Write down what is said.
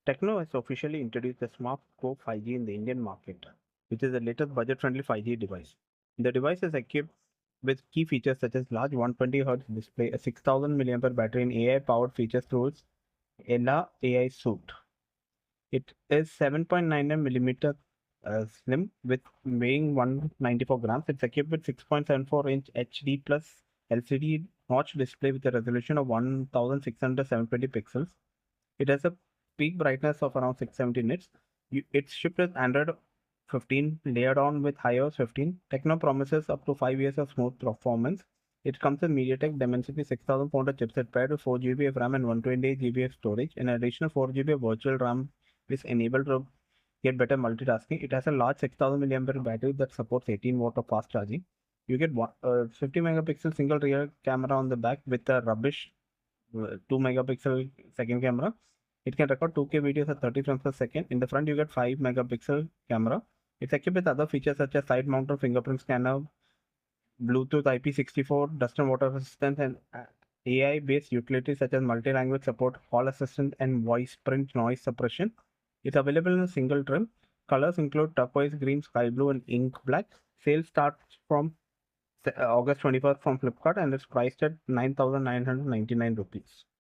Tecno has officially introduced the Spark Go 5G in the Indian market, which is the latest budget-friendly 5G device. The device is equipped with key features such as large 120Hz display, a 6000 mAh battery, and AI-powered features through its Ella AI suite. It is 7.99 millimeter slim with weighing 194 grams. It's equipped with 6.74-inch HD plus LCD notch display with a resolution of 1600 720 pixels. It has a peak brightness of around 670 nits. It's shipped with Android 15 layered on with HiOS 15. Tecno promises up to 5 years of smooth performance. It comes with MediaTek Dimensity 6400 chipset paired with 4 GB of RAM and 128 GB of storage. An additional 4 GB of virtual RAM is enabled to get better multitasking. It has a large 6000 mAh battery that supports 18 watt of fast charging. You get 50 megapixel single rear camera on the back with a rubbish 2 megapixel second camera. It can record 2K videos at 30 frames per second. In the front, you get 5 megapixel camera. It's equipped with other features such as side mounted fingerprint scanner, Bluetooth IP64, dust and water resistance, and AI based utilities such as multi language support, call assistant, and voice print noise suppression. It's available in a single trim. Colors include turquoise, green, sky blue, and ink black. Sales starts from August 21st from Flipkart and it's priced at 9,999 rupees.